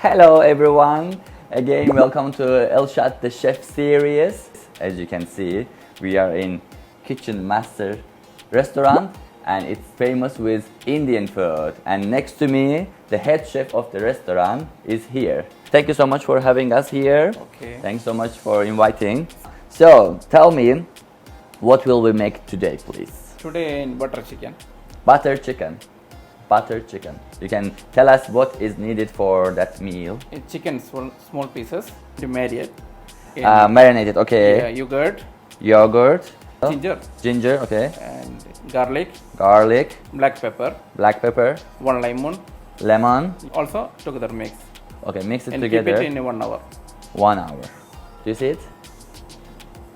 Hello everyone, again welcome to Elshad the Chef series. As you can see, we are in Kitchen Master Restaurant and it's famous with Indian food. And next to me, the head chef of the restaurant is here. Thank you so much for having us here. Okay. Thanks so much for inviting. So, tell me, what will we make today, please? Today in butter chicken. Butter chicken. Butter chicken. You can tell us what is needed for that meal. Chicken small pieces to marinate. Marinated, okay. Yeah, yogurt, Yogurt. ginger, okay. and garlic, black pepper, 1 lemon. also together mix. Okay, mix it And together. keep it in 1 hour. 1 hour. Do you see it?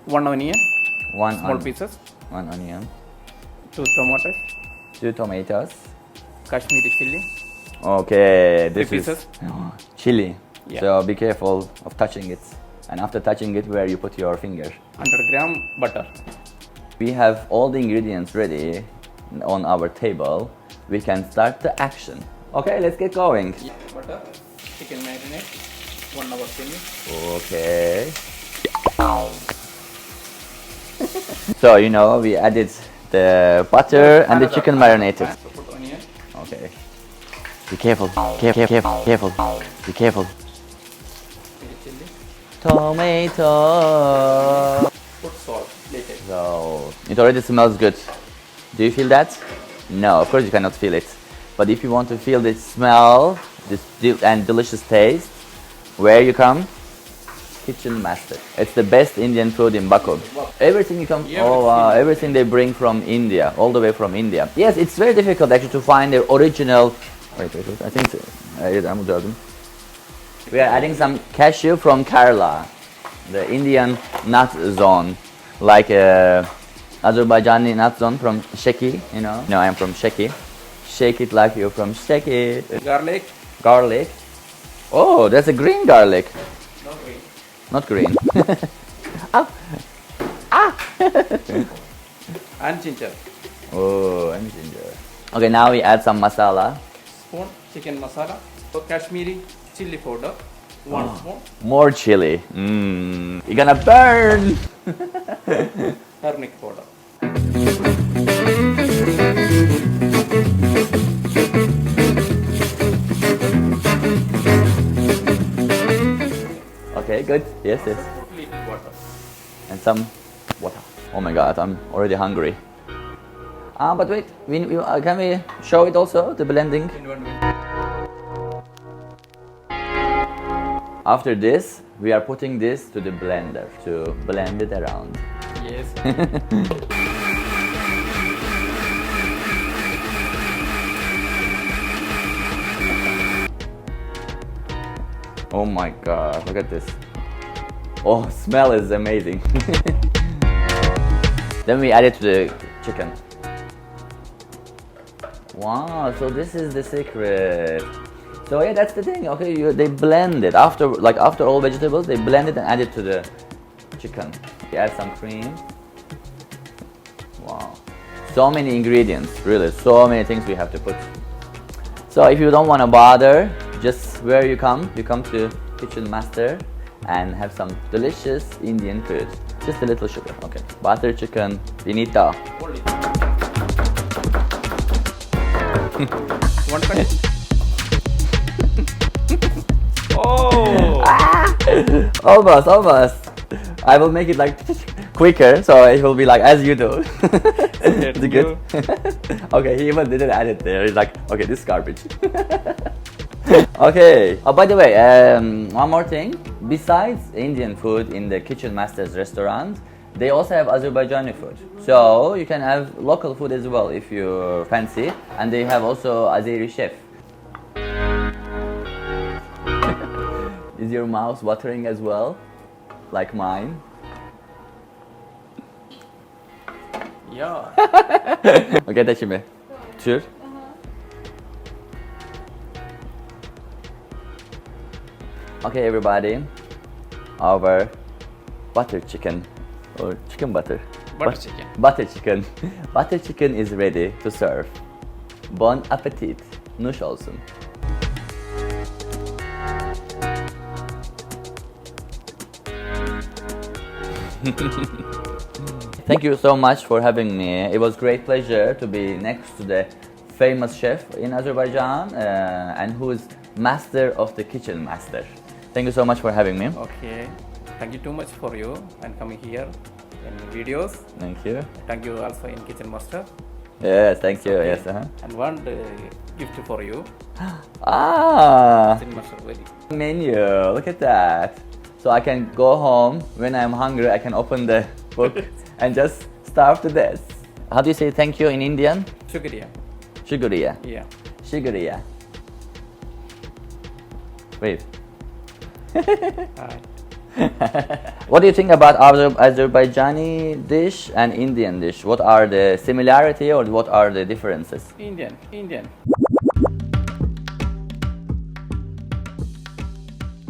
1 onion, One small pieces, 1 onion. 2 tomatoes, 2 tomatoes. Kashmiri chili, Okay, 3 this pieces. is chili. Yeah. So be careful of touching it. And after touching it, where you put your finger. 100 gram butter. We have all the ingredients ready on our table. We can start the action. Okay, let's get going. Butter, chicken marinate, 1 hour finish. Okay. So, you know, we added the butter and the chicken marinated. So put onion, Okay. Be careful. Careful. Be careful. chili, Tomato. put salt later. So, it already smells good. Do you feel that? No, of course you cannot feel it. But if you want to feel the smell, this and delicious taste, where you come? Kitchen Master. It's the best Indian food in Baku. Everything you come, everything they bring from India, all the way from India. Yes, it's very difficult actually to find the original. Wait. I think we are adding some cashew from Kerala, the Indian nut zone, like Azerbaijani nut zone from Sheki. You know? No, I'm from Sheki. Shake it like you're from Sheki. Garlic. Oh, that's a green garlic. No green. Not green. And ginger. Oh, and ginger. Okay, now we add some masala. Spoon chicken masala. So Kashmiri chili powder, 1 spoon. More chili. You're gonna burn. Turmeric powder. Okay, good. Yes. Totally water. And some water. Oh my God, I'm already hungry. But wait, can we show it also, the blending? In 1 minute. After this, we are putting this to the blender to blend it around. Yes. Oh my God, look at this. Oh, smell is amazing. Then we add it to the chicken. Wow, so this is the secret. So yeah, that's the thing. Okay, they blend it after all vegetables. They blend it and add it to the chicken. You add some cream. Wow, so many ingredients. Really, so many things we have to put. So if you don't want to bother, just where you come to Kitchen Master and have some delicious Indian food. Just a little sugar. Okay, butter chicken, finito. Hold it. 1 cut. Oh! Almost. I will make it like quicker, so it will be like as you do. Is it good? Okay, he even didn't add it there. He's like, okay, this is garbage. Okay. Oh, by the way, one more thing. Besides Indian food in the Kitchen Master's restaurant, they also have Azerbaijani food. So you can have local food as well if you fancy. And they have also Azeri chef. Is your mouth watering as well? Like mine? Yeah. Okay, that's me. Sure? Okay, everybody. Our butter chicken or chicken butter. Butter chicken. Butter chicken. Butter chicken is ready to serve. Bon appetit. Nuş olsun. Thank you so much for having me. It was great pleasure to be next to the famous chef in Azerbaijan and who is master of the kitchen master. Thank you so much for having me. Okay. Thank you too much for you and coming here in videos. Thank you. Thank you also in Kitchen Master. Yes, thank you. Okay. Yes. And one gift for you. Ah, Kitchen Master very. menu. Look at that. So I can go home when I'm hungry. I can open the book and just starve to death. How do you say thank you in Indian? Shukriya. Shukriya. Yeah. Shukriya. Wait. Hi. What do you think about Azerbaijani dish and Indian dish? What are the similarity or what are the differences? Indian.